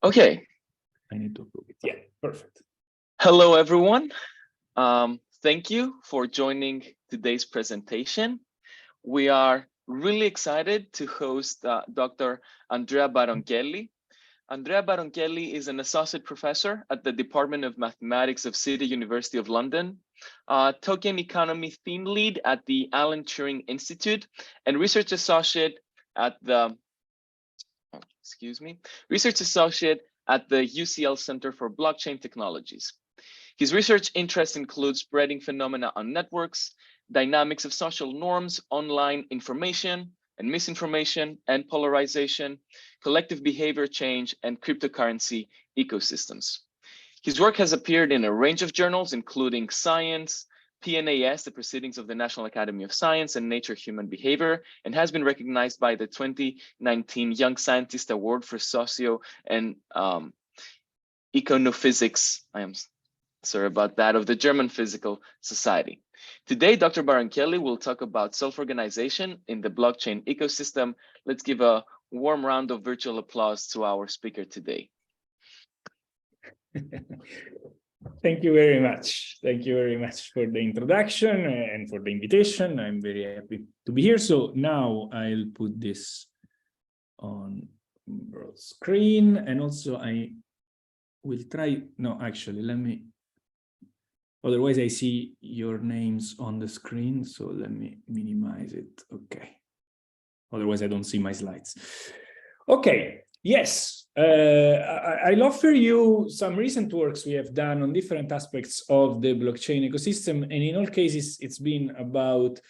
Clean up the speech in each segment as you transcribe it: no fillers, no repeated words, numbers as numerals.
Okay. I need to approve it. Yeah, perfect. Hello, everyone. Thank you for joining today's presentation. We are really excited to host Dr. Andrea Baronchelli. Andrea Baronchelli is an associate professor at the Department of Mathematics of City University of London, token economy theme lead at the Alan Turing Institute, and research associate at the research associate at the UCL Center for Blockchain Technologies. His research interests include spreading phenomena on networks, dynamics of social norms, online information and misinformation and polarization, collective behavior change, and cryptocurrency ecosystems. His work has appeared in a range of journals, including Science, PNAS, the Proceedings of the National Academy of Science, and Nature Human Behavior, and has been recognized by the 2019 Young Scientist Award for Socio and Econophysics. I am sorry about that, of the German Physical Society. Today, Dr. Baronchelli will talk about self-organization in the blockchain ecosystem. Let's give a warm round of virtual applause to our speaker today. Thank you very much. Thank you very much for the introduction and for the invitation. I'm very happy to be here. So now I'll put this on broad screen, and also I will try, no, actually, let me, otherwise I see your names on the screen, so let me minimize it. Okay. Otherwise I don't see my slides. Okay, yes. I'll offer you some recent works we have done on different aspects of the blockchain ecosystem. And in all cases, it's been about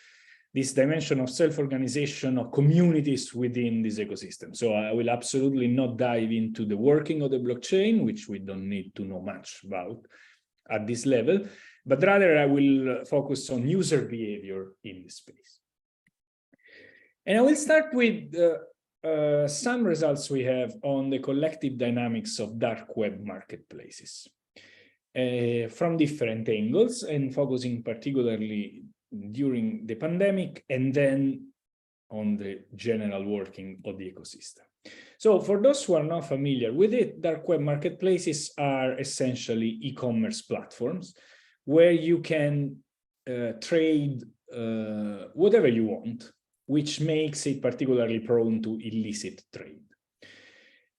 this dimension of self-organization of communities within this ecosystem. So I will absolutely not dive into the working of the blockchain, which we don't need to know much about at this level, but rather I will focus on user behavior in this space. And I will start with some results we have on the collective dynamics of dark web marketplaces from different angles, and focusing particularly during the pandemic and then on the general working of the ecosystem. So for those who are not familiar with it, dark web marketplaces are essentially e-commerce platforms where you can trade whatever you want, which makes it particularly prone to illicit trade.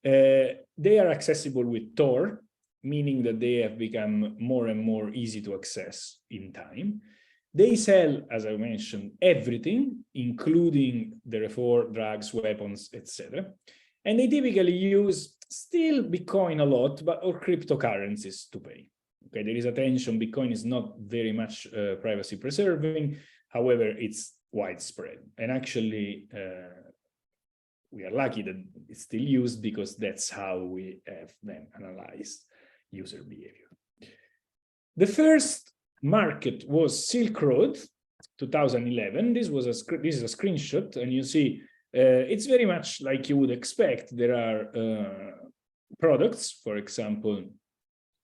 They are accessible with Tor, meaning that they have become more and more easy to access in time. They sell, as I mentioned, everything, including therefore drugs, weapons, etc. And they typically use still Bitcoin a lot, but or cryptocurrencies to pay. Okay, there is a tension. Bitcoin is not very much privacy preserving. However, it's widespread. And actually, we are lucky that it's still used because that's how we have then analyzed user behavior. The first market was Silk Road, 2011. This is a screenshot, and you see it's very much like you would expect. There are products, for example,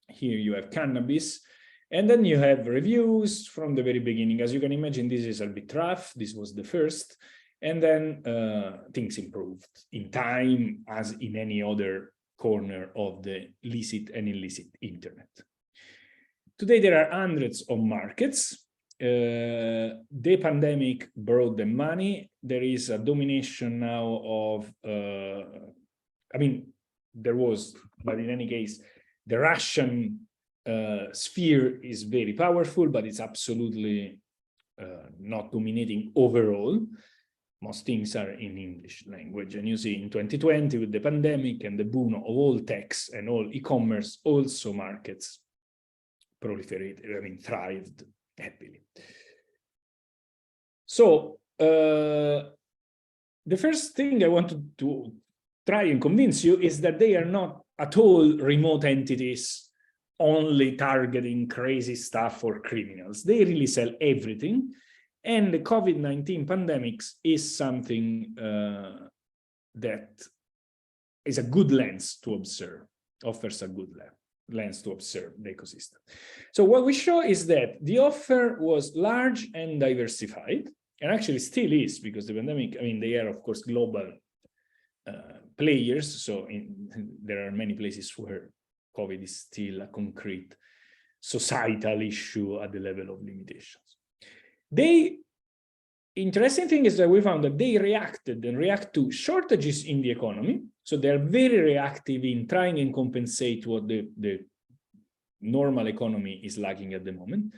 here you have cannabis, and then you have reviews from the very beginning. As you can imagine, this is a bit rough. This was the first, and then things improved in time, as in any other corner of the licit and illicit internet. Today, there are hundreds of markets. The pandemic brought them money. There is a domination now of, I mean, there was, but in any case, the Russian sphere is very powerful, but it's absolutely not dominating overall. Most things are in English language. And you see in 2020, with the pandemic and the boom of all techs and all e-commerce, also markets proliferated, I mean, thrived happily. So the first thing I wanted to try and convince you is that they are not at all remote entities only targeting crazy stuff or criminals. They really sell everything. And the COVID-19 pandemics is something that is a good lens to observe, offers a good lens to observe the ecosystem. So what we show is that the offer was large and diversified, and actually still is, because the pandemic, I mean, they are, of course, global players. So there are many places where COVID is still a concrete societal issue at the level of limitations. Interesting thing is that we found that they reacted and react to shortages in the economy. So they're very reactive in trying and compensate what the normal economy is lacking at the moment,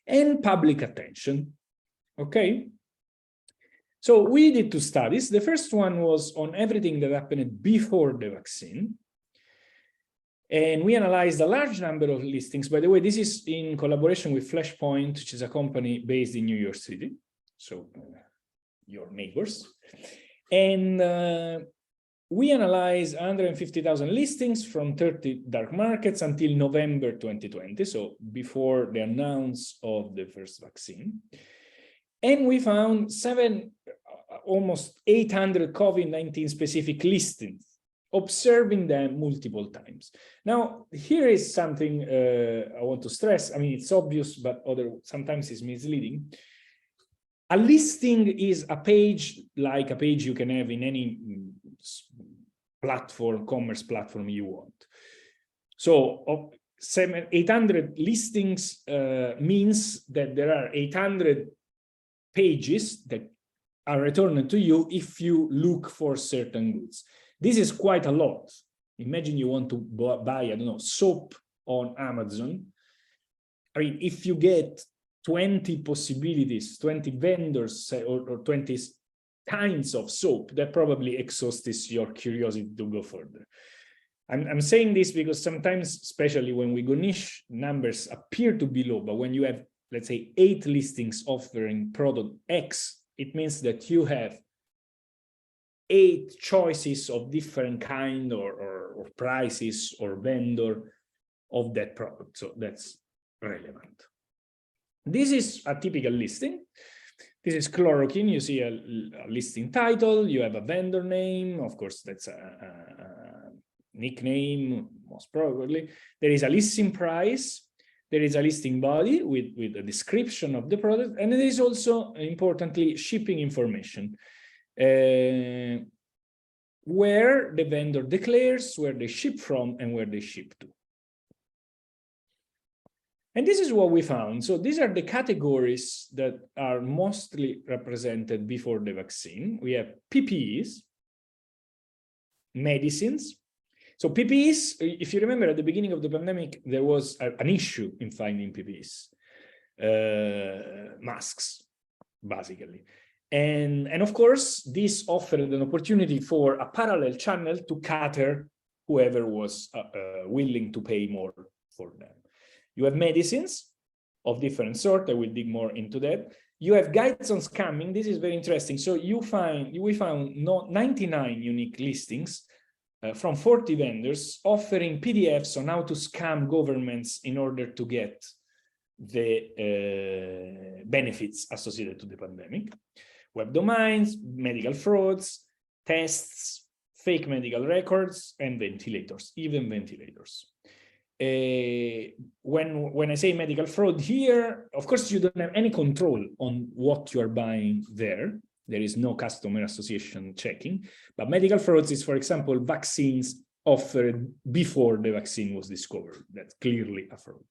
and public attention. Okay. So we did two studies. The first one was on everything that happened before the vaccine. And we analyzed a large number of listings. By the way, this is in collaboration with Flashpoint, which is a company based in New York City. So your neighbors. And we analyzed 150,000 listings from 30 dark markets until November 2020, so before the announce of the first vaccine. And we found almost 800 COVID-19 specific listings, observing them multiple times. Now, here is something I want to stress. I mean, it's obvious, but sometimes it's misleading. A listing is a page like a page you can have in any platform, commerce platform you want. So 800 listings means that there are 800 pages that are returned to you if you look for certain goods. This is quite a lot. Imagine you want to buy, I don't know, soap on Amazon. I mean, if you get 20 possibilities, 20 vendors, or 20 kinds of soap, that probably exhausts your curiosity to go further. I'm saying this because sometimes, especially when we go niche, numbers appear to be low, but when you have, let's say, 8 listings offering product X, it means that you have 8 choices of different kind or prices or vendor of that product. So that's relevant. This is a typical listing. This is chloroquine. You see a listing title. You have a vendor name. Of course, that's a nickname, most probably. There is a listing price. There is a listing body with a description of the product. And there is also, importantly, shipping information, where the vendor declares where they ship from and where they ship to. And this is what we found. So these are the categories that are mostly represented before the vaccine. We have PPEs, medicines. So PPEs, if you remember at the beginning of the pandemic, there was an issue in finding PPEs, masks, basically. And of course, this offered an opportunity for a parallel channel to cater whoever was willing to pay more for them. You have medicines of different sort. I will dig more into that. You have guides on scamming. This is very interesting. So we found 99 unique listings from 40 vendors offering PDFs on how to scam governments in order to get the benefits associated to the pandemic. Web domains, medical frauds, tests, fake medical records, and ventilators, even ventilators. When I say medical fraud here, of course, you don't have any control on what you are buying there. There is no customer association checking. But medical frauds is, for example, vaccines offered before the vaccine was discovered. That's clearly a fraud.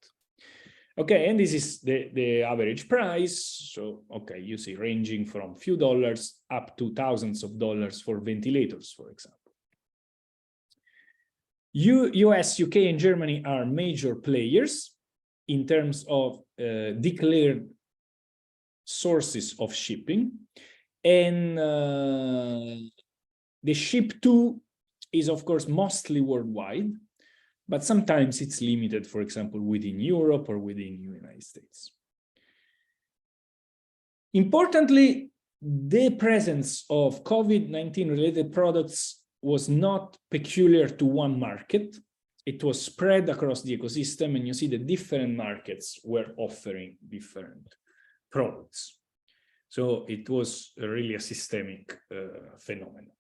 Okay, and this is the average price. So, okay, you see ranging from few dollars up to thousands of dollars for ventilators, for example. US, UK, and Germany are major players in terms of declared sources of shipping. And the ship to is, of course, mostly worldwide, but sometimes it's limited, for example, within Europe or within the United States. Importantly, the presence of COVID-19 related products was not peculiar to one market. It was spread across the ecosystem, and you see the different markets were offering different products. So it was really a systemic phenomenon.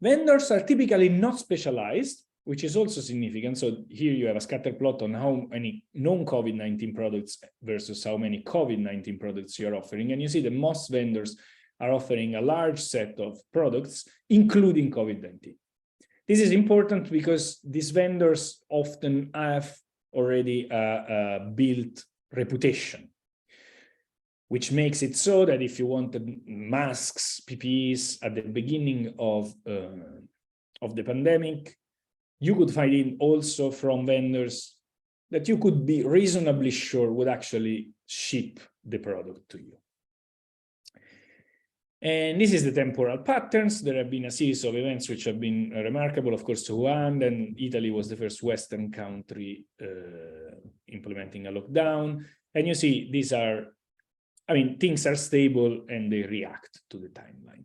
Vendors are typically not specialized, which is also significant. So here you have a scatter plot on how many non-COVID-19 products versus how many COVID-19 products you're offering. And you see that most vendors are offering a large set of products, including COVID-19. This is important because these vendors often have already a built reputation, which makes it so that if you wanted masks, PPEs at the beginning of the pandemic, you could find it also from vendors that you could be reasonably sure would actually ship the product to you. And this is the temporal patterns. There have been a series of events which have been remarkable. Of course, Wuhan, and Italy was the first Western country implementing a lockdown. And you see, these are, I mean, things are stable and they react to the timeline.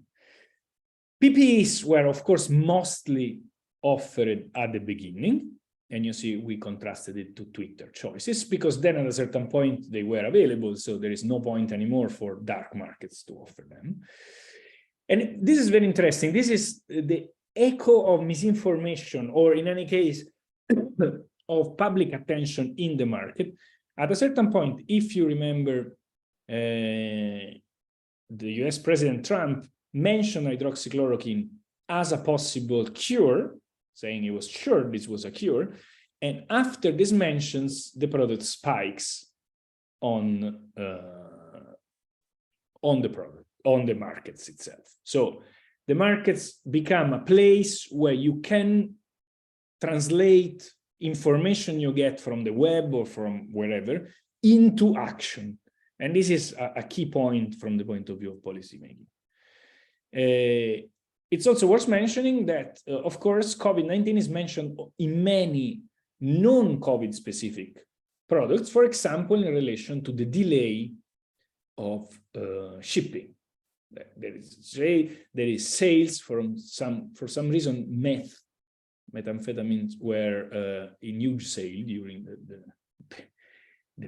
PPEs were, of course, mostly offered at the beginning. And you see, we contrasted it to Twitter choices because then at a certain point they were available. So there is no point anymore for dark markets to offer them. And this is very interesting. This is the echo of misinformation, or in any case, of public attention in the market. At a certain point, if you remember, the US President Trump mentioned hydroxychloroquine as a possible cure, saying he was sure this was a cure. And after these mentions, the product spikes on the product, on the markets itself. So the markets become a place where you can translate information you get from the web or from wherever into action. And this is a key point from the point of view of policymaking. It's also worth mentioning that, of course, COVID-19 is mentioned in many non-COVID specific products, for example, in relation to the delay of shipping. There is sales for some reason, methamphetamines were in huge sale during the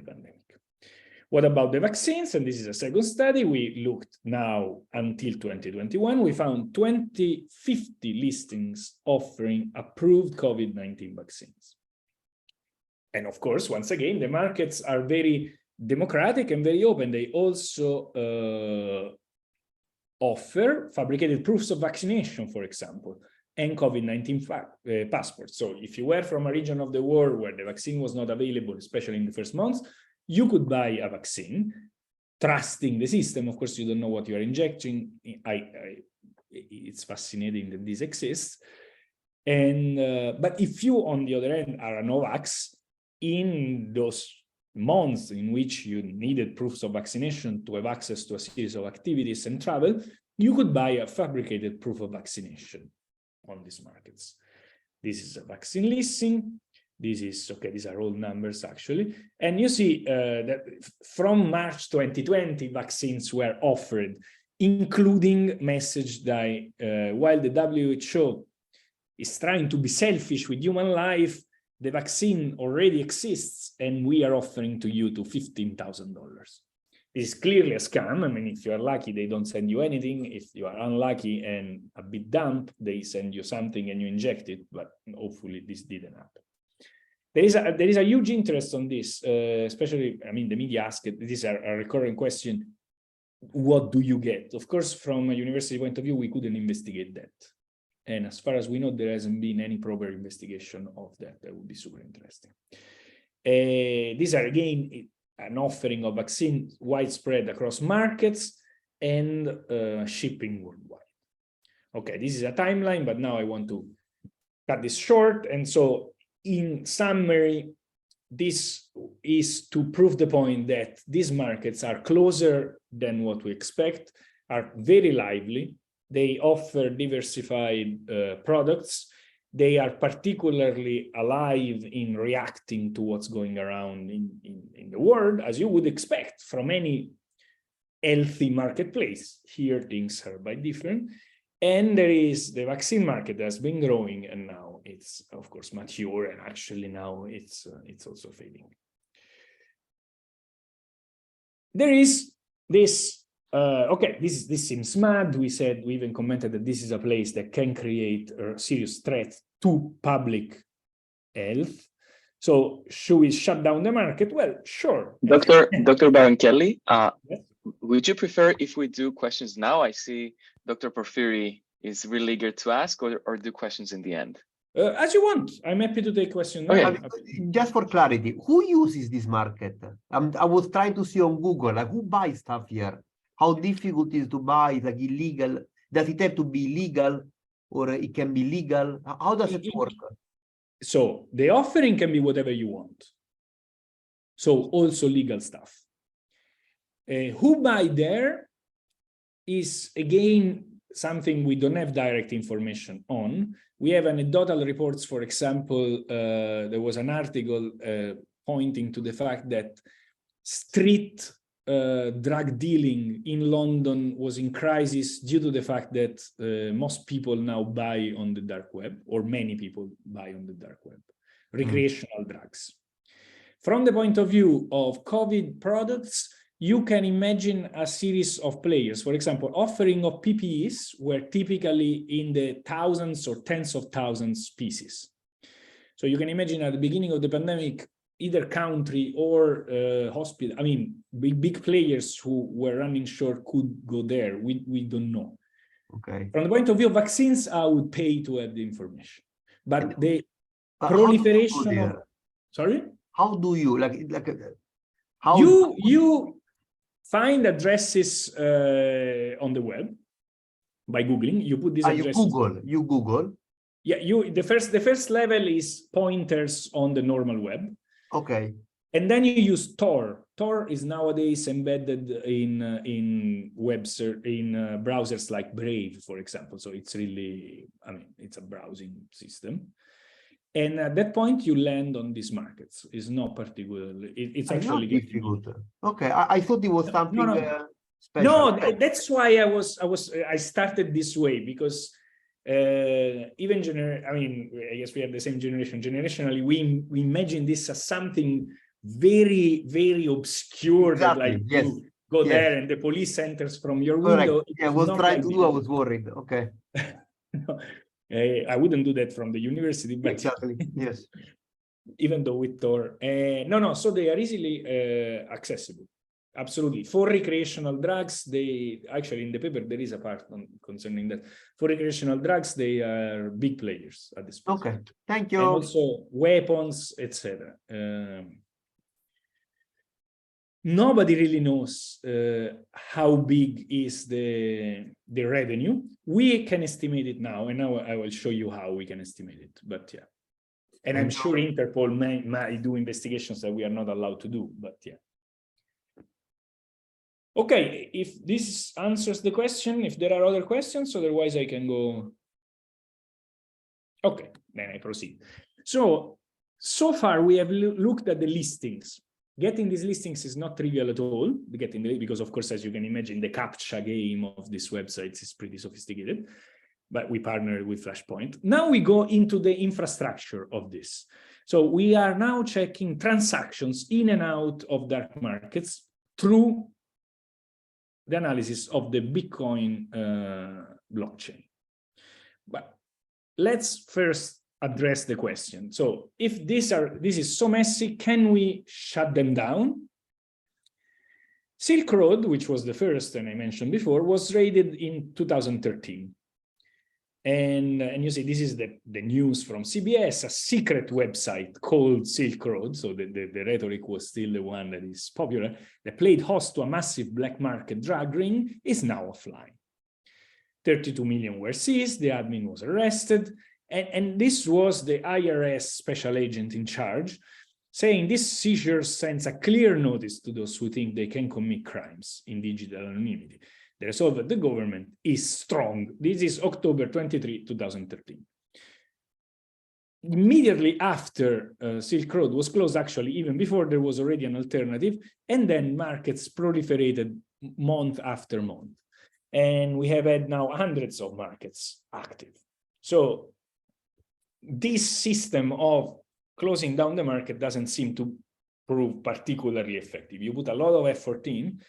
pandemic. What about the vaccines? And this is a second study. We looked now until 2021. We found 50 listings offering approved COVID-19 vaccines. And of course, once again, the markets are very democratic and very open. They also offer fabricated proofs of vaccination, for example, and COVID-19 passports. So if you were from a region of the world where the vaccine was not available, especially in the first months, you could buy a vaccine, trusting the system. Of course, you don't know what you are injecting. It's fascinating that this exists. And but if you, on the other hand, are a Novax, in those months in which you needed proofs of vaccination to have access to a series of activities and travel, you could buy a fabricated proof of vaccination on these markets. This is a vaccine listing. This is, okay, these are all numbers actually. And you see that from March 2020, vaccines were offered, including message that while the WHO is trying to be selfish with human life, the vaccine already exists and we are offering to you to $15,000. This is clearly a scam. I mean, if you are lucky, they don't send you anything. If you are unlucky and a bit dumb, they send you something and you inject it, but hopefully this didn't happen. There is a huge interest on this, especially, I mean, the media asked it. This is a recurring question. What do you get? Of course, from a university point of view, we couldn't investigate that. And as far as we know, there hasn't been any proper investigation of that. That would be super interesting. These are, again, an offering of vaccine widespread across markets and shipping worldwide. Okay, this is a timeline, but now I want to cut this short. And so, in summary, this is to prove the point that these markets are closer than what we expect, are very lively. They offer diversified products. They are particularly alive in reacting to what's going around in the world, as you would expect from any healthy marketplace. Here, things are quite different. And there is the vaccine market that has been growing, and now it's, of course, mature, and actually now it's also fading. There is this, okay, this seems mad. We even commented that this is a place that can create a serious threat to public health. So should we shut down the market? Well, sure. Dr. Baronchelli, Yes. Would you prefer if we do questions now? I see Dr. Porphyry is really eager to ask, or do questions in the end? As you want. I'm happy to take questions now. Okay. Just for clarity, who uses this market? I was trying to see on Google, like who buys stuff here? How difficult it is to buy? Is like illegal? Does it have to be legal, or it can be legal? How does it work? So the offering can be whatever you want. So also legal stuff. Who buy there is, again, something we don't have direct information on. We have anecdotal reports, for example, there was an article pointing to the fact that street drug dealing in London was in crisis due to the fact that most people now buy on the dark web, or many people buy on the dark web, recreational drugs. From the point of view of COVID products, you can imagine a series of players. For example, offering of PPEs were typically in the thousands or tens of thousands pieces. So you can imagine at the beginning of the pandemic, either country or hospital, I mean, big players who were running short could go there. We don't know. Okay. From the point of view of vaccines, I would pay to have the information. But the proliferation of... Sorry? How do you, how you find addresses on the web by Googling. You put these addresses. You Google. Yeah, the first level is pointers on the normal web. Okay. And then you use Tor. Tor is nowadays embedded in browsers like Brave, for example. So it's really, I mean, it's a browsing system. And at that point, you land on these markets. It's not particularly, it's actually difficult. Okay, I thought it was something special. No, that's why I started this way, because even I mean, I guess we have the same generation. Generationally, we imagine this as something very, very obscure. Exactly. That like yes. you go there and the police enters from your window. Yeah, I was trying to do. I was worried. Okay. No. I wouldn't do that from the university, but exactly, yes. Even though with Tor, no, so they are easily accessible. Absolutely. For recreational drugs, they actually in the paper there is a part concerning that. For recreational drugs, they are big players at this point. Okay, thank you. And also weapons, etc. Nobody really knows how big is the revenue. We can estimate it now, and now I will show you how we can estimate it. But yeah, and I'm sure Interpol might do investigations that we are not allowed to do. But yeah. Okay, if this answers the question, if there are other questions, otherwise I can go. Okay, then I proceed. So far we have looked at the listings. Getting these listings is not trivial at all, because of course, as you can imagine, the CAPTCHA game of these websites is pretty sophisticated, but we partnered with Flashpoint. Now we go into the infrastructure of this. So we are now checking transactions in and out of dark markets through the analysis of the Bitcoin blockchain. But let's first address the question. So if this is so messy, can we shut them down? Silk Road, which was the first, and I mentioned before, was raided in 2013. And you see, this is the news from CBS, a secret website called Silk Road. So the rhetoric was still the one that is popular. That played host to a massive black market drug ring is now offline. 32 million were seized, the admin was arrested. And this was the IRS special agent in charge, saying this seizure sends a clear notice to those who think they can commit crimes in digital anonymity. The resolve of the government is strong. This is October 23, 2013. Immediately after Silk Road was closed, actually, even before, there was already an alternative, and then markets proliferated month after month. And we have had now hundreds of markets active. So this system of closing down the market doesn't seem to prove particularly effective. You put a lot of effort in,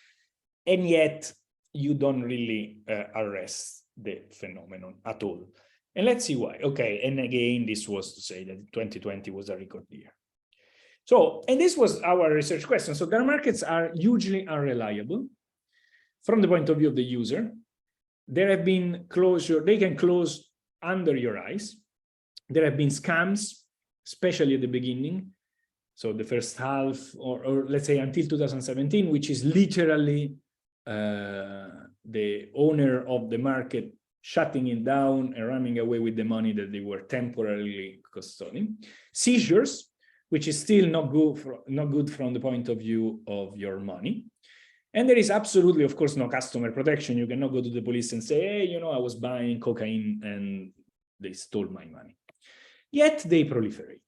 and yet you don't really arrest the phenomenon at all. And let's see why. Okay, and again, this was to say that 2020 was a record year. So, and this was our research question. So dark markets are hugely unreliable. from the point of view of the user, there have been closure, they can close under your eyes. There have been scams, especially at the beginning. So the first half, or let's say until 2017, which is literally the owner of the market shutting it down and running away with the money that they were temporarily custodian. Seizures, which is still not good from the point of view of your money. And there is absolutely, of course, no customer protection. You cannot go to the police and say, hey, you know, I was buying cocaine and they stole my money. Yet they proliferate.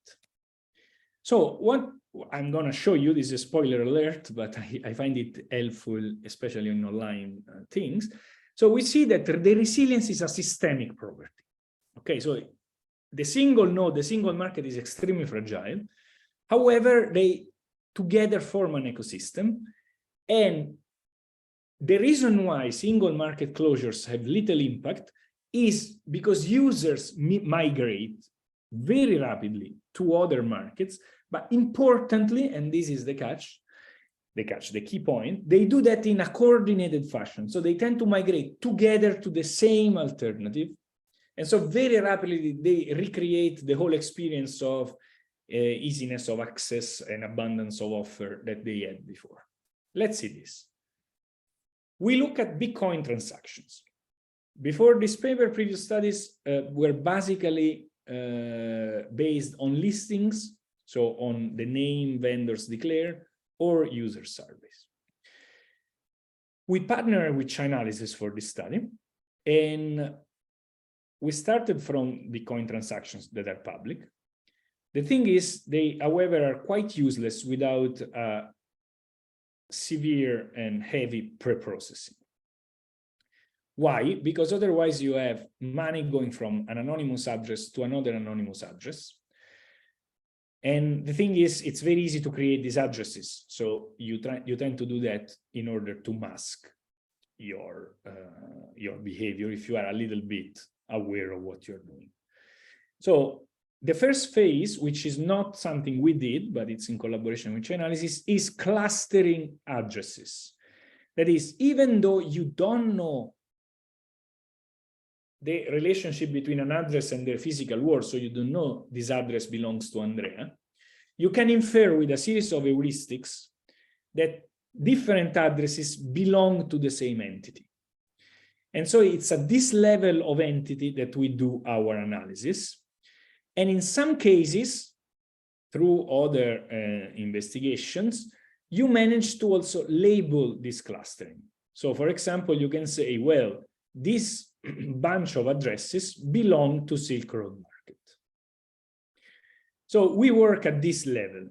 So what I'm going to show you, this is a spoiler alert, but I find it helpful, especially in online things. So we see that the resilience is a systemic property. Okay, so the single node, the single market is extremely fragile. However, they together form an ecosystem. And the reason why single market closures have little impact is because users migrate very rapidly to other markets, but importantly, and this is the key point, they do that in a coordinated fashion. So they tend to migrate together to the same alternative. And so very rapidly, they recreate the whole experience of easiness of access and abundance of offer that they had before. Let's see this. We look at Bitcoin transactions. Before this paper, previous studies were basically based on listings, so on the name vendors declare, or user surveys. We partnered with Chainalysis for this study, and we started from Bitcoin transactions that are public. The thing is, they, however, are quite useless without severe and heavy pre-processing. Why? Because otherwise you have money going from an anonymous address to another anonymous address. And the thing is, it's very easy to create these addresses. So you tend to do that in order to mask your behavior if you are a little bit aware of what you're doing. So the first phase, which is not something we did, but it's in collaboration with Chainalysis, is clustering addresses. That is, even though you don't know the relationship between an address and their physical world, so you don't know this address belongs to Andrea, you can infer with a series of heuristics that different addresses belong to the same entity. And so it's at this level of entity that we do our analysis. And in some cases, through other investigations, you manage to also label this clustering. So for example, you can say, well, this bunch of addresses belong to Silk Road Market. So we work at this level.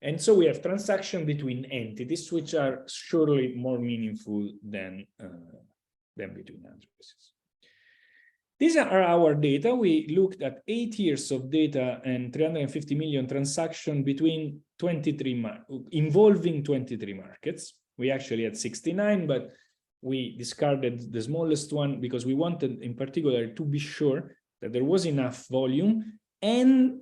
And so we have transactions between entities, which are surely more meaningful than between addresses. These are our data. We looked at 8 years of data and 350 million transactions between involving 23 markets. We actually had 69, but we discarded the smallest one because we wanted in particular to be sure that there was enough volume, and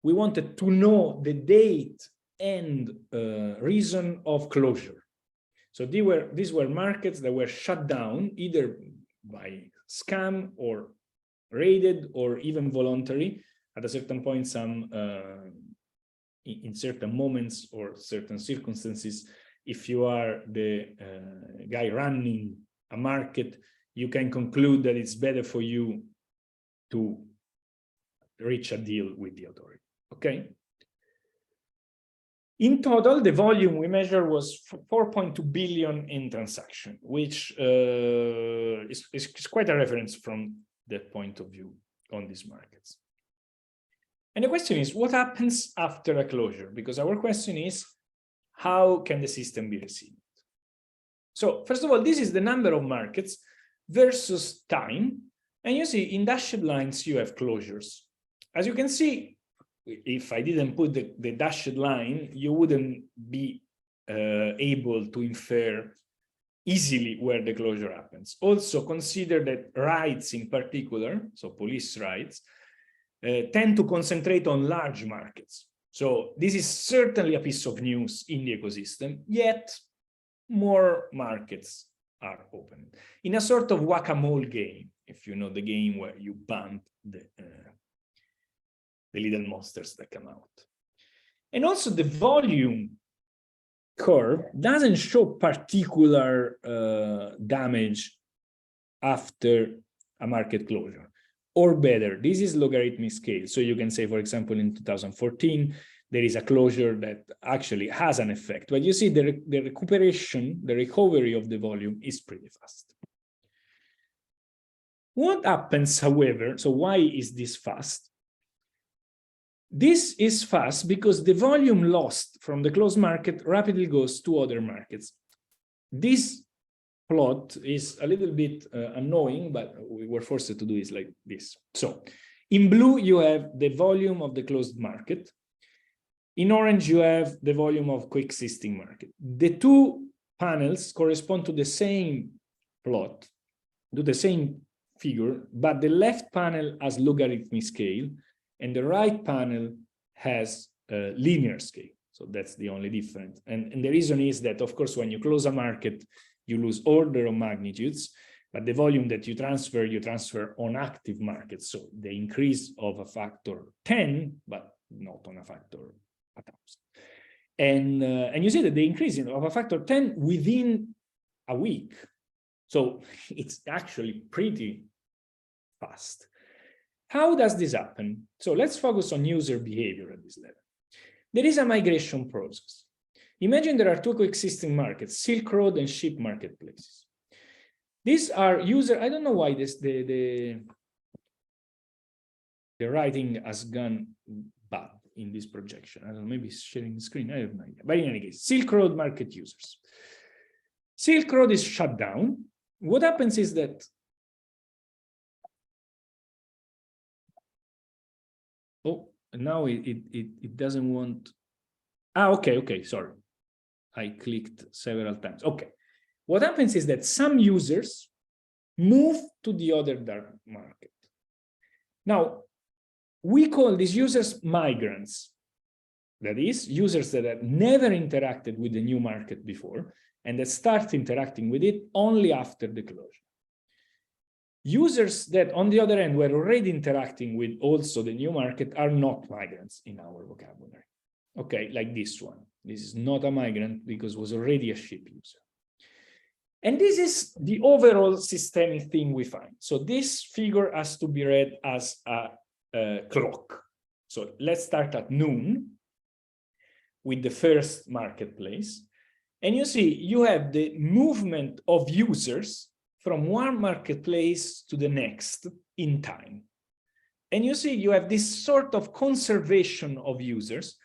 we wanted to know the date and reason of closure. So these were markets that were shut down either by scam or raided or even voluntary at a certain point, some in certain moments or certain circumstances. If you are the guy running a market, you can conclude that it's better for you to reach a deal with the authority, okay? In total, the volume we measured was 4.2 billion in transaction, which is quite a reference from that point of view on these markets. And the question is, what happens after a closure? Because our question is, how can the system be resilient? So first of all, this is the number of markets versus time. And you see in dashed lines, you have closures. As you can see, if I didn't put the dashed line, you wouldn't be able to infer easily where the closure happens. Also consider that rights in particular, so police rights, tend to concentrate on large markets. So this is certainly a piece of news in the ecosystem, yet more markets are opened in a sort of whack-a-mole game, if you know the game where you bump the little monsters that come out. And also the volume curve doesn't show particular damage after a market closure. Or better, this is logarithmic scale. So you can say, for example, in 2014, there is a closure that actually has an effect. But you see the recuperation, the recovery of the volume is pretty fast. What happens, however, so why is this fast? This is fast because the volume lost from the closed market rapidly goes to other markets. This plot is a little bit annoying, but we were forced to do it like this. So in blue, you have the volume of the closed market. In orange, you have the volume of coexisting market. The two panels correspond to the same plot, to the same figure, but the left panel has logarithmic scale, and the right panel has linear scale. So that's the only difference. And the reason is that, of course, when you close a market, you lose order of magnitudes, but the volume that you transfer on active markets. So the increase of a factor 10, but not on a factor 1,000. And you see that the increase of a factor 10 within a week. So it's actually pretty fast. How does this happen? So let's focus on user behavior at this level. There is a migration process. Imagine there are two coexisting markets, Silk Road and ship marketplaces. These are user, I don't know why the writing has gone bad in this projection. I don't know, maybe it's sharing the screen, I have no idea. But in any case, Silk Road market users. Silk Road is shut down. What happens is that now it doesn't want. Okay, sorry. I clicked several times. Okay. What happens is that some users move to the other dark market. Now, we call these users migrants. That is, users that have never interacted with the new market before and that start interacting with it only after the closure. Users that, on the other hand, were already interacting with also the new market are not migrants in our vocabulary. Okay, like this one. This is not a migrant because it was already a ship user. And this is the overall systemic thing we find. So this figure has to be read as a clock. So let's start at noon with the first marketplace. And you see, you have the movement of users from one marketplace to the next in time. And you see, you have this sort of conservation of users,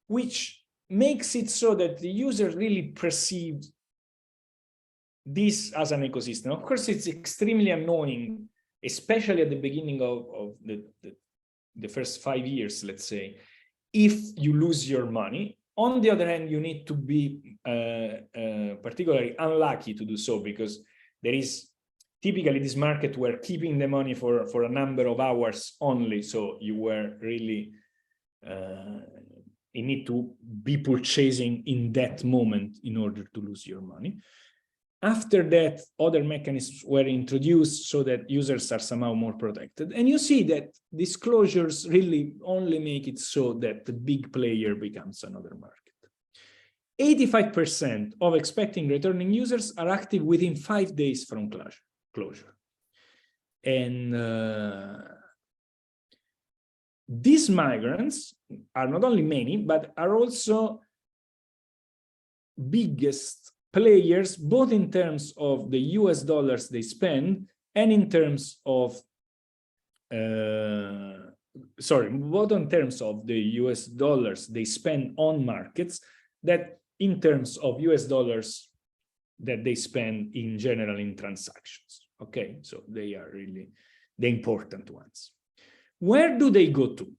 which makes it so that the user really perceives this as an ecosystem. Of course, it's extremely annoying, especially at the beginning of the first 5 years, let's say, if you lose your money. On the other hand, you need to be particularly unlucky to do so, because there is typically this market where keeping the money for a number of hours only. So you were really, you need to be purchasing in that moment in order to lose your money. After that, other mechanisms were introduced so that users are somehow more protected. And you see that disclosures really only make it so that the big player becomes another market. 85% of expecting returning users are active within 5 days from closure. And these migrants are not only many, but are also biggest players, both in terms of the US dollars they spend and in terms of, both in terms of the US dollars they spend on markets, that in terms of US dollars that they spend in general in transactions. Okay, so they are really the important ones. Where do they go to?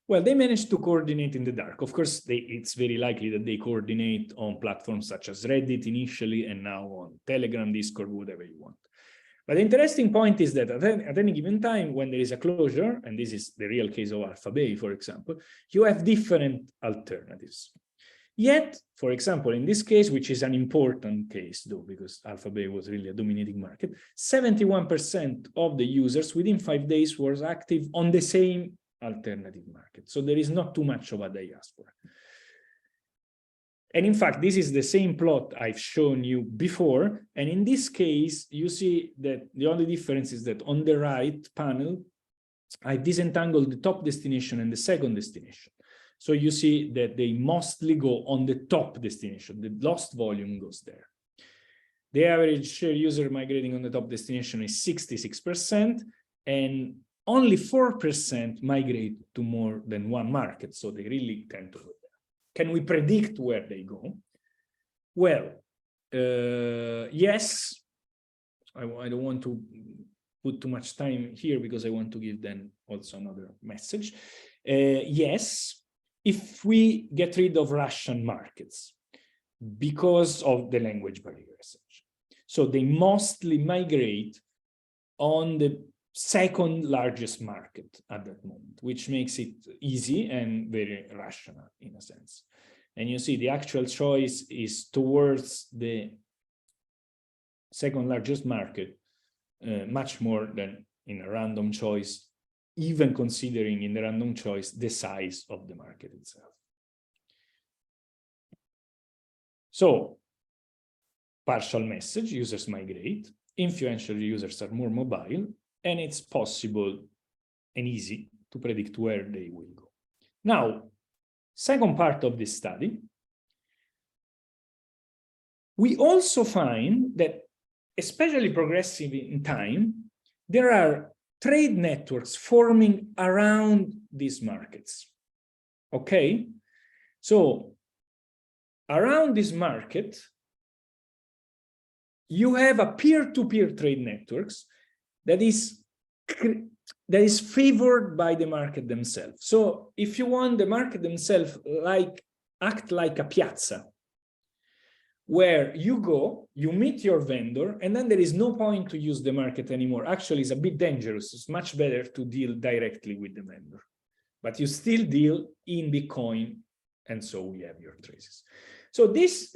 Well, they managed to coordinate in the dark. Of course, it's very likely that they coordinate on platforms such as Reddit initially, and now on Telegram, Discord, whatever you want. But the interesting point is that at any given time, when there is a closure, and this is the real case of Alphabay, for example, you have different alternatives. Yet, for example, in this case, which is an important case though, because Alphabet was really a dominating market, 71% of the users within 5 days was active on the same alternative market. So there is not too much of a diaspora. And in fact, this is the same plot I've shown you before. And in this case, you see that the only difference is that on the right panel, I disentangled the top destination and the second destination. So you see that they mostly go on the top destination. The lost volume goes there. The average share user migrating on the top destination is 66%, and only 4% migrate to more than one market. So they really tend to go there. Can we predict where they go? Well, yes. I don't want to put too much time here because I want to give them also another message. Yes. If we get rid of Russian markets because of the language barrier, essentially. So they mostly migrate on the second largest market at that moment, which makes it easy and very rational in a sense. And you see the actual choice is towards the second largest market, much more than in a random choice, even considering in the random choice the size of the market itself. So, partial message, users migrate, influential users are more mobile, and it's possible and easy to predict where they will go. Now, second part of this study, we also find that, especially progressive in time, there are trade networks forming around these markets. Okay, so around this market, you have a peer-to-peer trade networks that is favored by the market themselves. So if you want, the market themselves act like a piazza, where you go, you meet your vendor, and then there is no point to use the market anymore. Actually, it's a bit dangerous. It's much better to deal directly with the vendor. But you still deal in Bitcoin, and so we have your traces. So this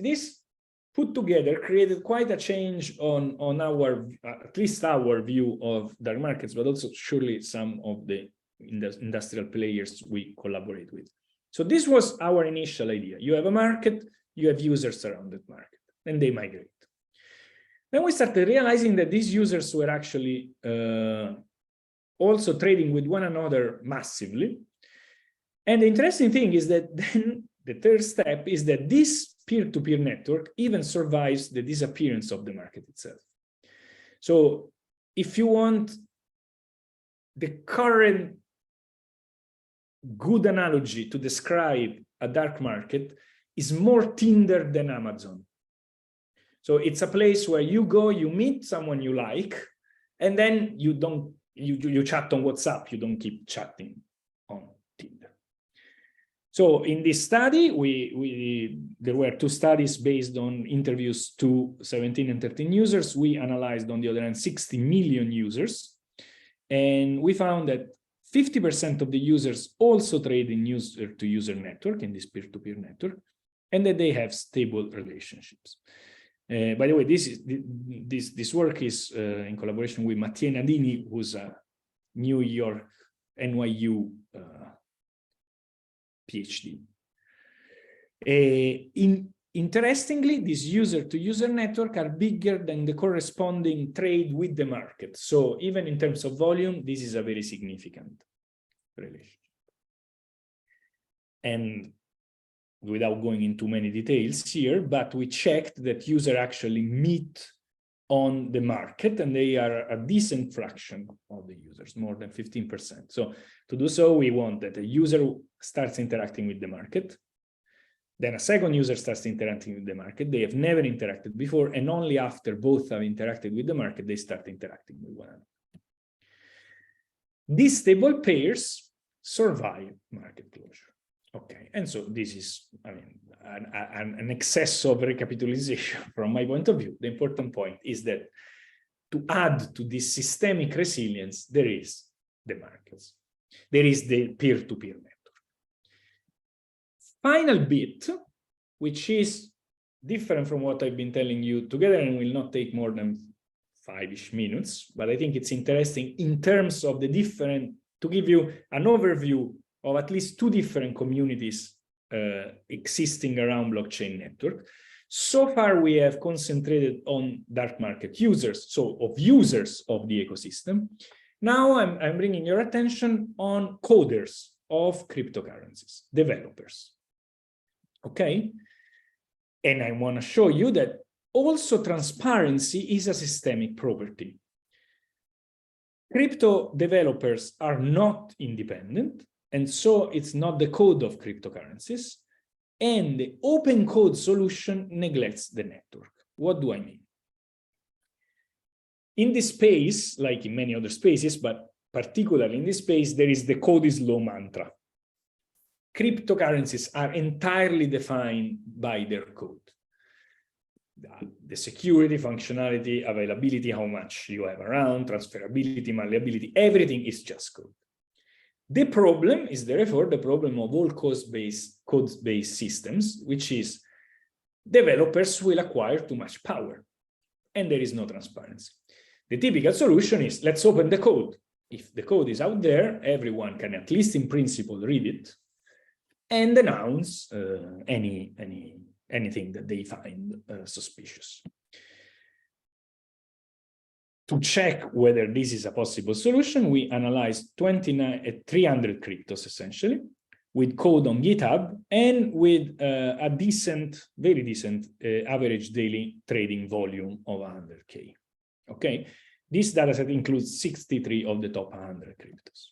put together created quite a change on our, at least our view of dark markets, but also surely some of the industrial players we collaborate with. So this was our initial idea. You have a market, you have users around that market, and they migrate. Then we started realizing that these users were actually also trading with one another massively. And the interesting thing is that then the third step is that this peer-to-peer network even survives the disappearance of the market itself. So if you want the current good analogy to describe a dark market, is more Tinder than Amazon. So it's a place where you go, you meet someone you like, and then you chat on WhatsApp, you don't keep chatting on Tinder. So in this study, there were two studies based on interviews to 17 and 13 users. We analyzed, on the other hand, 60 million users. And we found that 50% of the users also trade in user-to-user network, in this peer-to-peer network, and that they have stable relationships. By the way, this work is in collaboration with Mathieu Nadini, who's a New York NYU PhD. Interestingly, these user-to-user network are bigger than the corresponding trade with the market. So even in terms of volume, this is a very significant relationship. And without going into many details here, but we checked that users actually meet on the market, and they are a decent fraction of the users, more than 15%. So to do so, we want that a user starts interacting with the market, then a second user starts interacting with the market. They have never interacted before, and only after both have interacted with the market, they start interacting with one another. These stable pairs survive market closure. Okay, and so this is, I mean, an excess of recapitalization from my point of view. The important point is that to add to this systemic resilience, there is the markets. There is the peer-to-peer network. Final bit, which is different from what I've been telling you together and will not take more than 5-ish minutes, but I think it's interesting in terms of the different, to give you an overview of at least 2 different communities existing around blockchain network. So far, we have concentrated on dark market users, so of users of the ecosystem. Now I'm bringing your attention on coders of cryptocurrencies, developers, okay? And I want to show you that also transparency is a systemic property. Crypto developers are not independent, and so it's not the code of cryptocurrencies, and the open code solution neglects the network. What do I mean? In this space, like in many other spaces, but particularly in this space, there is the code is law mantra. Cryptocurrencies are entirely defined by their code. The security, functionality, availability, how much you have around, transferability, malleability, everything is just code. The problem is therefore the problem of all code-based systems, which is developers will acquire too much power and there is no transparency. The typical solution is let's open the code. If the code is out there, everyone can at least in principle read it and announce anything that they find suspicious. To check whether this is a possible solution, we analyzed 300 cryptos essentially, with code on GitHub and with a decent, very decent average daily trading volume of 100K. Okay, this dataset includes 63 of the top 100 cryptos.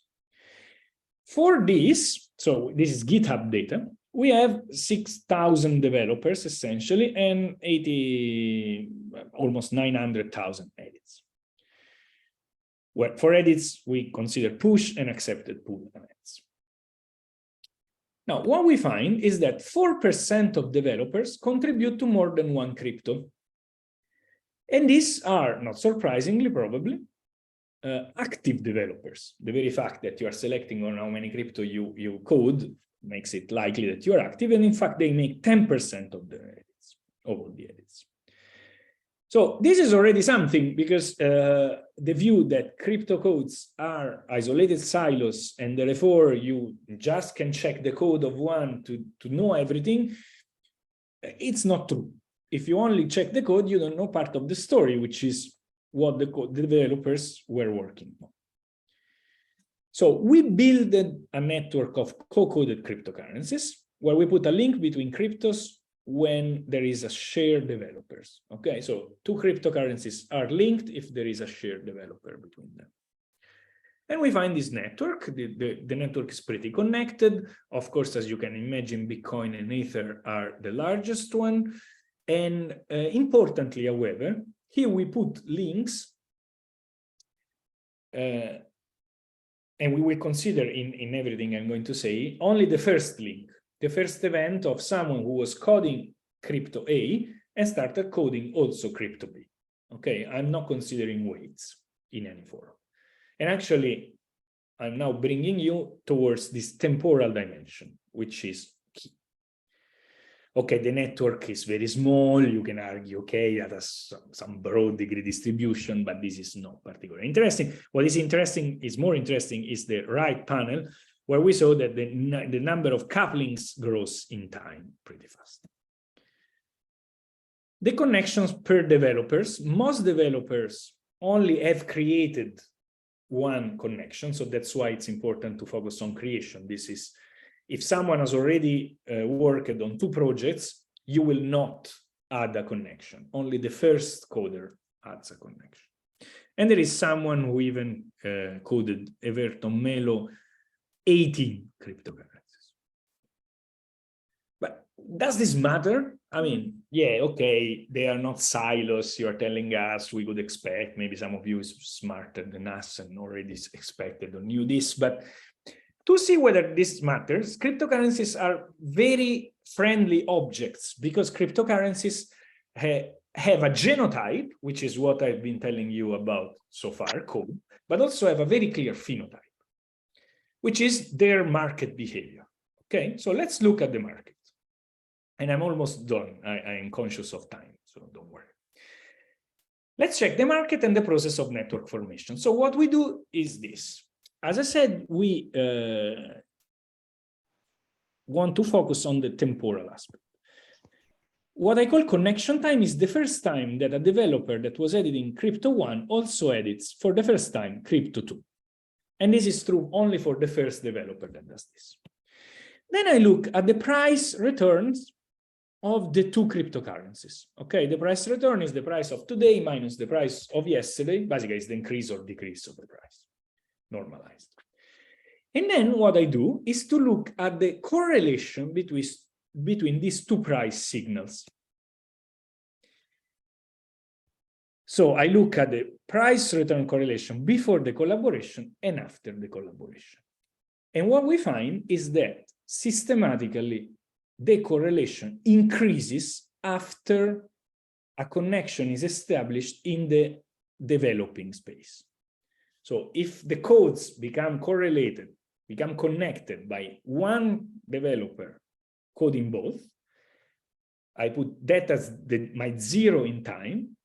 For this, so this is GitHub data, we have 6,000 developers essentially and almost 900,000 edits. Well, for edits, we consider push and accepted pull events. Now, what we find is that 4% of developers contribute to more than one crypto. And these are, not surprisingly, probably, active developers. The very fact that you are selecting on how many crypto you code makes it likely that you are active. And in fact, they make 10% of the edits, of all the edits. So this is already something because the view that crypto codes are isolated silos and therefore you just can check the code of one to know everything, it's not true. If you only check the code, you don't know part of the story, which is what the developers were working on. So we built a network of co-coded cryptocurrencies where we put a link between cryptos when there is a shared developers. Okay, so 2 cryptocurrencies are linked if there is a shared developer between them. And we find this network. The network is pretty connected. Of course, as you can imagine, Bitcoin and Ether are the largest one. And importantly, however, here we put links and we will consider in everything I'm going to say only the first link, the first event of someone who was coding crypto A and started coding also crypto B. Okay, I'm not considering weights in any form. And actually, I'm now bringing you towards this temporal dimension, which is key. Okay, the network is very small. You can argue, okay, that has some broad degree distribution, but this is not particularly interesting. What is interesting is more interesting is the right panel, where we saw that the number of couplings grows in time pretty fast. The connections per developers, most developers only have created one connection, so that's why it's important to focus on creation. This is, if someone has already worked on 2 projects, you will not add a connection. Only the first coder adds a connection. And there is someone who even coded Everton Melo 18 cryptocurrencies. But does this matter? I mean, yeah, okay, they are not silos. You are telling us we could expect, maybe some of you is smarter than us and already expected or knew this, but to see whether this matters, cryptocurrencies are very friendly objects because cryptocurrencies have a genotype, which is what I've been telling you about so far, code, but also have a very clear phenotype, which is their market behavior. Okay, so let's look at the market. And I'm almost done. I am conscious of time, so don't worry. Let's check the market and the process of network formation. So what we do is this. As I said, we want to focus on the temporal aspect. What I call connection time is the first time that a developer that was editing Crypto 1 also edits for the first time Crypto 2. And this is true only for the first developer that does this. Then I look at the price returns of the two cryptocurrencies. Okay, the price return is the price of today minus the price of yesterday. Basically, it's the increase or decrease of the price, normalized. And then what I do is to look at the correlation between these two price signals. So I look at the price return correlation before the collaboration and after the collaboration. And what we find is that systematically the correlation increases after a connection is established in the developing space. So if the codes become correlated, become connected by one developer coding both, I put that as my zero in time.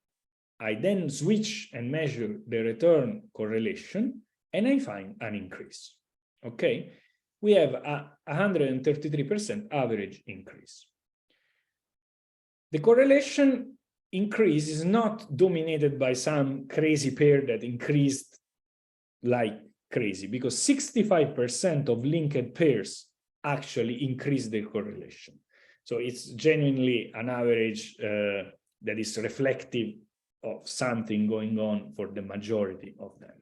I then switch and measure the return correlation, and I find an increase. Okay, we have a 133% average increase. The correlation increase is not dominated by some crazy pair that increased like crazy, because 65% of linked pairs actually increase their correlation. So it's genuinely an average that is reflective of something going on for the majority of them.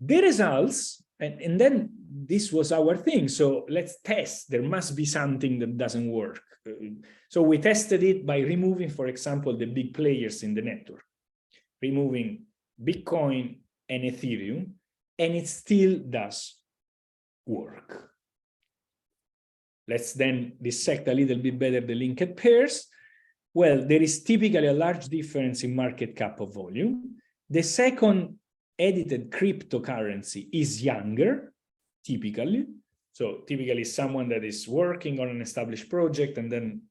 The results, and then this was our thing, so let's test. There must be something that doesn't work. So we tested it by removing, for example, the big players in the network, removing Bitcoin and Ethereum, and it still does work. Let's then dissect a little bit better the linked pairs. Well, there is typically a large difference in market cap of volume. The second edited cryptocurrency is younger, typically. So typically someone that is working on an established project and then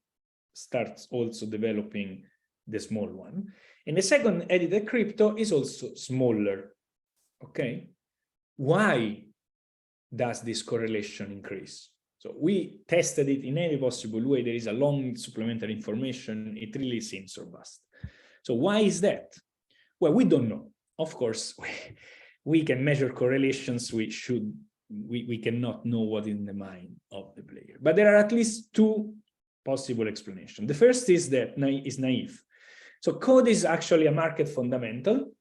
starts also developing the small one. And the second edited crypto is also smaller. Okay. Why does this correlation increase? So we tested it in any possible way. There is a long supplementary information. It really seems robust. So why is that? Well, we don't know. Of course, we can measure correlations. We cannot know what is in the mind of the player. But there are at least two possible explanations. The first is that is naive. So code is actually a market fundamental.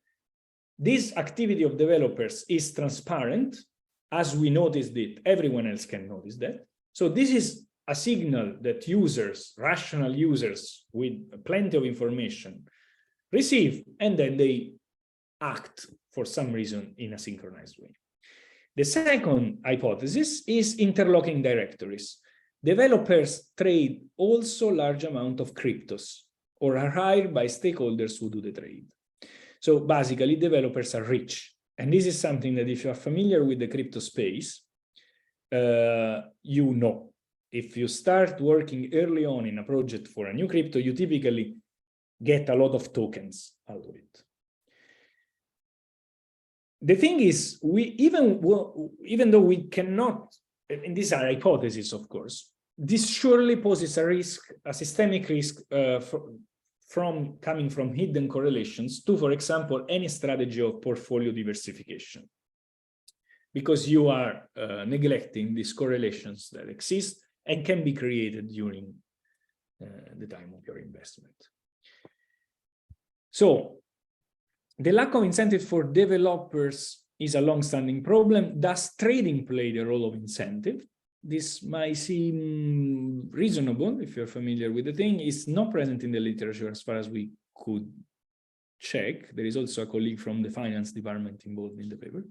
This activity of developers is transparent. As we noticed it, everyone else can notice that. So this is a signal that users, rational users with plenty of information, receive, and then they act for some reason in a synchronized way. The second hypothesis is interlocking directories. Developers trade also large amount of cryptos or are hired by stakeholders who do the trade. So basically, developers are rich. And this is something that if you are familiar with the crypto space, you know. If you start working early on in a project for a new crypto, you typically get a lot of tokens out of it. The thing is, even though we cannot, and these are hypotheses, of course, this surely poses a risk, a systemic risk from coming from hidden correlations to, for example, any strategy of portfolio diversification, because you are neglecting these correlations that exist and can be created during the time of your investment. So the lack of incentive for developers is a long-standing problem. Does trading play the role of incentive? This might seem reasonable if you're familiar with the thing. It's not present in the literature as far as we could check. There is also a colleague from the finance department involved in the paper.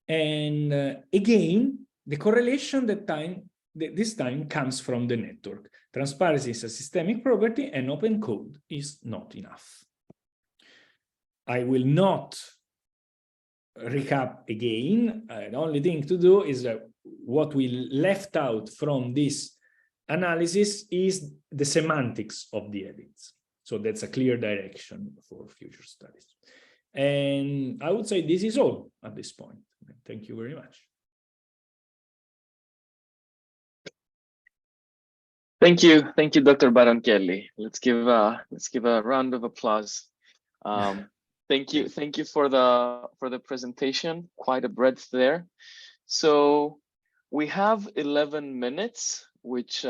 And again, the correlation this time comes from the network. Transparency is a systemic property and open code is not enough. I will not recap again. The only thing to do is what we left out from this analysis is the semantics of the evidence. So that's a clear direction for future studies. And I would say this is all at this point. Thank you very much. Thank you, Dr. Baronchelli. Let's give a round of applause. Thank you for the presentation. Quite a breadth there. So we have 11 minutes, which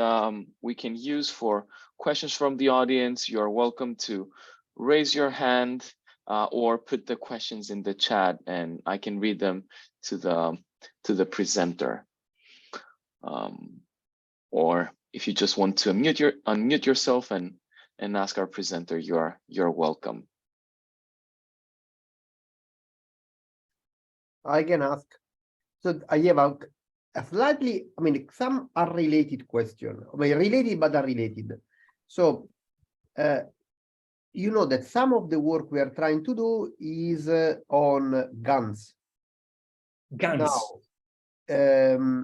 we can use for questions from the audience. You are welcome to raise your hand or put the questions in the chat, and I can read them to the presenter. Or if you just want to unmute yourself and ask our presenter, you're welcome. I can ask. So I have a slightly, I mean, some unrelated question. I mean, related but unrelated. So, you know that some of the work we are trying to do is on guns. Guns. Now,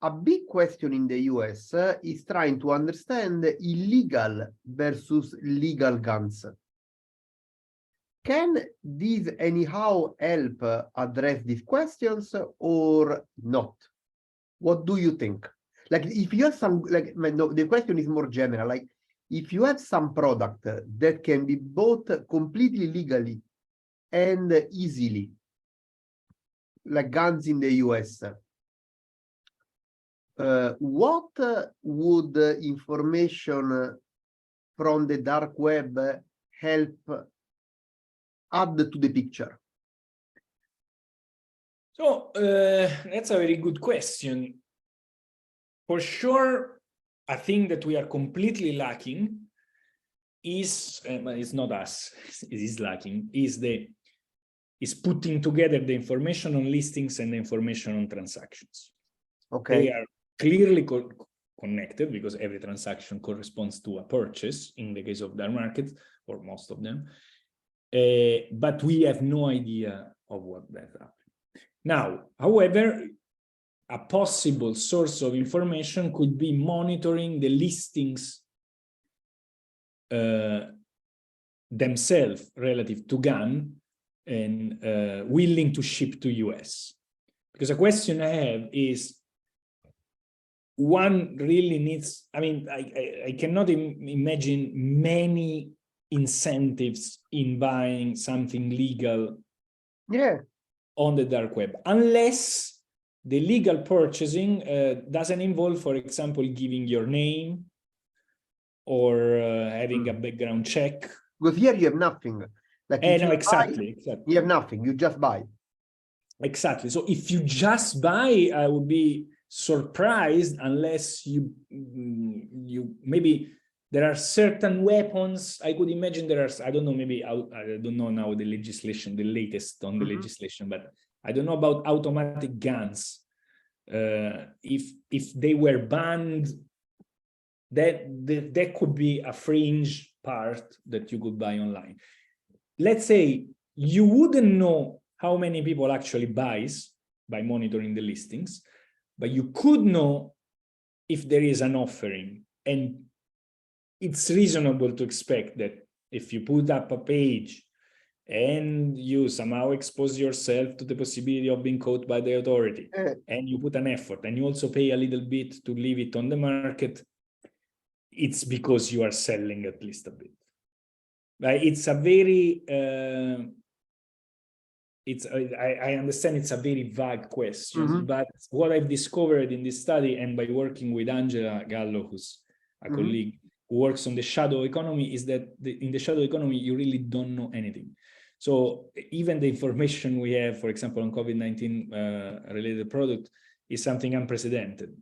a big question in the US is trying to understand illegal versus legal guns. Can these anyhow help address these questions or not? What do you think? Like, if you have some, like, no, the question is more general. Like, if you have some product that can be bought completely legally and easily, like guns in the US, what would information from the dark web help add to the picture? So that's a very good question. For sure, I think that we are completely lacking is, but it's not us, it is lacking, is putting together the information on listings and the information on transactions. Okay. They are clearly connected because every transaction corresponds to a purchase in the case of dark markets, or most of them. But we have no idea of what that happened. Now, however, a possible source of information could be monitoring the listings themselves relative to gun and willing to ship to US. Because a question I have is, one really needs, I mean, I cannot imagine many incentives in buying something legal on the dark web, unless the legal purchasing doesn't involve, for example, giving your name or having a background check. Because here you have nothing. Like No, exactly. You have nothing, you just buy. Exactly. So if you just buy, I would be surprised unless you maybe there are certain weapons. I could imagine there are, I don't know, maybe I don't know now the legislation, the latest on the legislation, but I don't know about automatic guns. If they were banned, that could be a fringe part that you could buy online. Let's say you wouldn't know how many people actually buys by monitoring the listings, but you could know if there is an offering. And it's reasonable to expect that if you put up a page and you somehow expose yourself to the possibility of being caught by the authority, and you put an effort, and you also pay a little bit to leave it on the market, it's because you are selling at least a bit. It's a very, I understand it's a very vague question, but what I've discovered in this study, and by working with Angela Gallo, who's a colleague who works on the shadow economy, is that in the shadow economy, you really don't know anything. So even the information we have, for example, on COVID-19 related product is something unprecedented.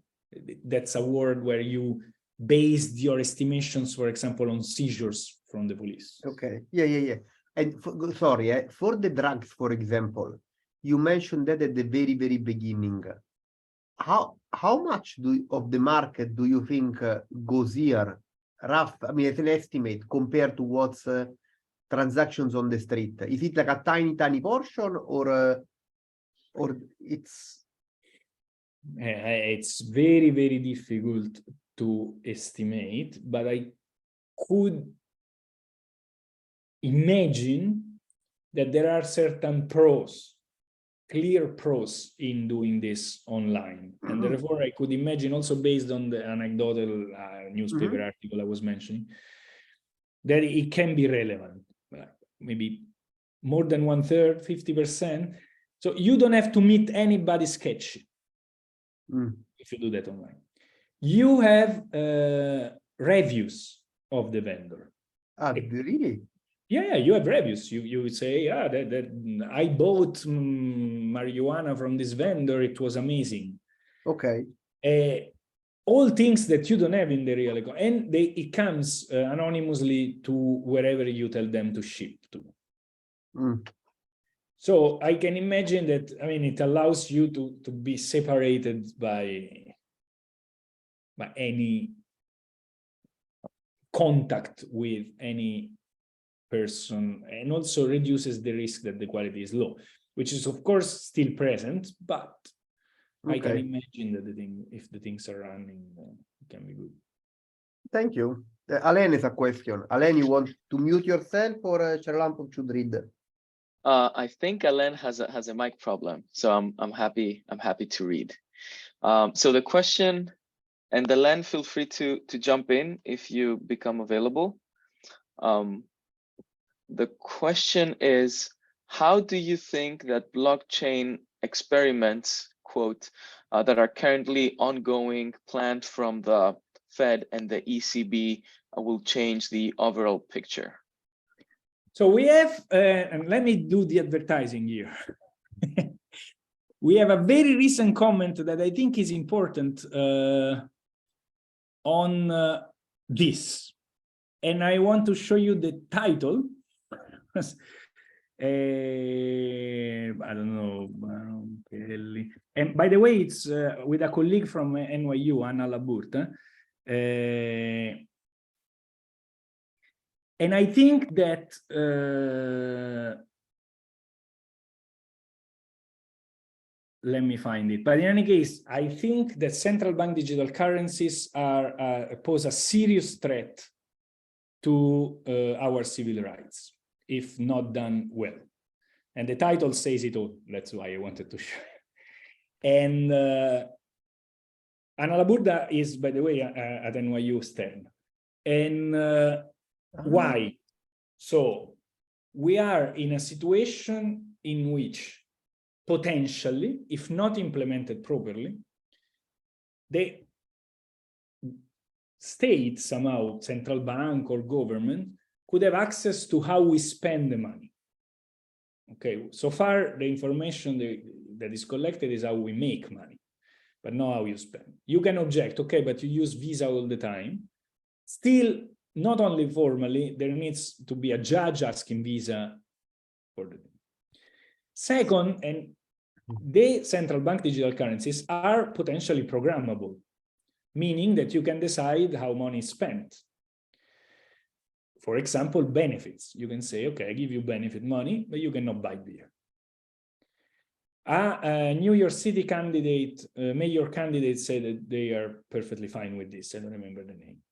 That's a world where you based your estimations, for example, on seizures from the police. Okay, yeah. And sorry, for the drugs, for example, you mentioned that at the very, very beginning. How much of the market do you think goes here? Rough, I mean, as an estimate compared to what's transactions on the street. Is it like a tiny portion, or it's? It's very, very difficult to estimate, but I could imagine that there are certain pros, clear pros in doing this online. And therefore, I could imagine also based on the anecdotal newspaper article I was mentioning, that it can be relevant, maybe more than 1/3, 50%. So you don't have to meet anybody's sketch if you do that online. You have reviews of the vendor. Really? Yeah, you have reviews. You would say, yeah, that I bought marijuana from this vendor. It was amazing. Okay. All things that you don't have in the real economy, and it comes anonymously to wherever you tell them to ship to. So I can imagine that, I mean, it allows you to be separated by any contact with any person, and also reduces the risk that the quality is low, which is of course still present, but I can imagine that if the things are running, it can be good. Thank you. Alain has a question. Alain, you want to mute yourself, or Charlampo should read? I think Alain has a mic problem, so I'm happy to read. So the question, and Alain, feel free to jump in if you become available. The question is, how do you think that blockchain experiments, quote, that are currently ongoing, planned from the Fed and the ECB, will change the overall picture? So we have, and let me do the advertising here. We have a very recent comment that I think is important on this. And I want to show you the title. I don't know, Baronchelli. And by the way, it's with a colleague from NYU, Anna Laburta. And I think that let me find it. But in any case, I think that central bank digital currencies pose a serious threat to our civil rights, if not done well. And the title says it all. That's why I wanted to show you. And Anna Laburda is, by the way, at NYU Stern. And why? So we are in a situation in which potentially, if not implemented properly, the state somehow, central bank or government, could have access to how we spend the money. Okay, so far the information that is collected is how we make money, but not how you spend. You can object, okay, but you use Visa all the time. Still, not only formally, there needs to be a judge asking Visa for the thing. Second, and the central bank digital currencies are potentially programmable, meaning that you can decide how money is spent. For example, benefits. You can say, okay, I give you benefit money, but you cannot buy beer. A New York City candidate, mayor candidate, said that they are perfectly fine with this. I don't remember the name.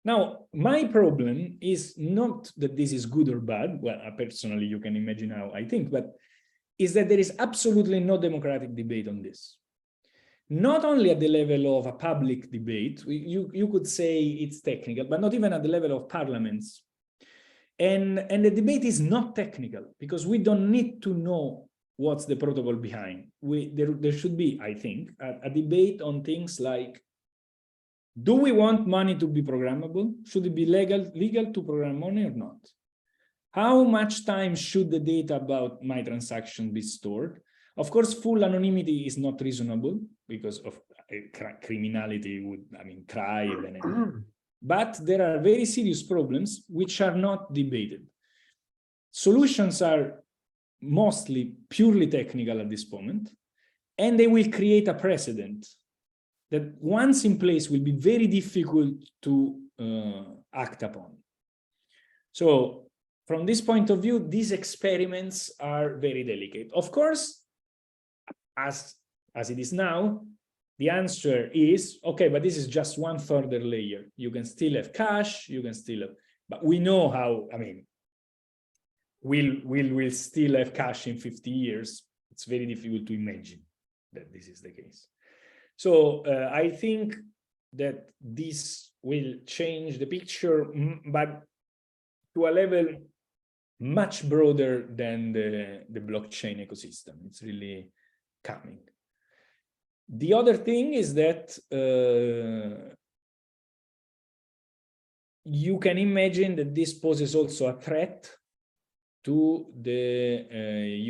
Now, my problem is not that this is good or bad. Well, personally, you can imagine how I think, but is that there is absolutely no democratic debate on this. Not only at the level of a public debate, you could say it's technical, but not even at the level of parliaments. And the debate is not technical, because we don't need to know what's the protocol behind. There should be, I think, a debate on things like, do we want money to be programmable? Should it be legal to program money or not? How much time should the data about my transaction be stored? Of course, full anonymity is not reasonable because of criminality would, thrive. But there are very serious problems which are not debated. Solutions are mostly purely technical at this moment, and they will create a precedent that once in place will be very difficult to act upon. So from this point of view, these experiments are very delicate. Of course, as it is now, the answer is, okay, but this is just one further layer. You can still have cash, you can still have, but we know how, I mean, we'll still have cash in 50 years. It's very difficult to imagine that this is the case. So I think that this will change the picture, but to a level much broader than the blockchain ecosystem. It's really coming. The other thing is that you can imagine that this poses also a threat to the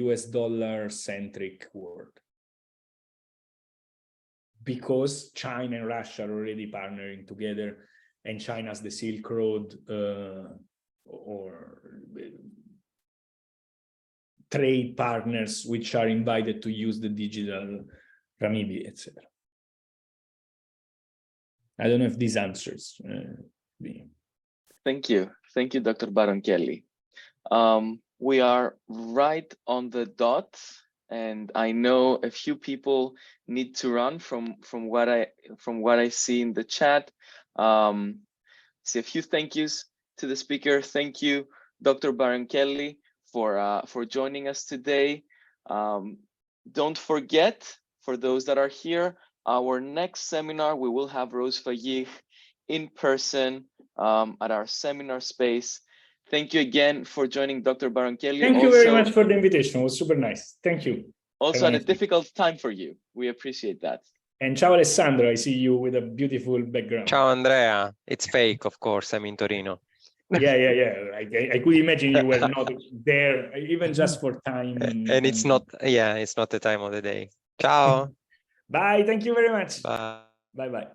US dollar-centric world, because China and Russia are already partnering together, and China's the Silk Road or trade partners which are invited to use the digital renminbi, etc. I don't know if this answers me. Thank you, Dr. Baronchelli. We are right on the dot, and I know a few people need to run from what I see in the chat. See a few thank yous to the speaker. Thank you, Dr. Baronchelli, for joining us today. Don't forget, for those that are here, our next seminar, we will have Rose Fayih in person at our seminar space. Thank you again for joining Dr. Baronchelli. Thank you very much for the invitation. It was super nice. Thank you. Also at a difficult time for you. We appreciate that. And ciao Alessandro, I see you with a beautiful background. Ciao Andrea. It's fake, of course. I'm in Torino. Yeah. I could imagine you were not there, even just for time. And it's not, it's not the time of the day. Ciao. Bye. Thank you very much. Bye. Bye.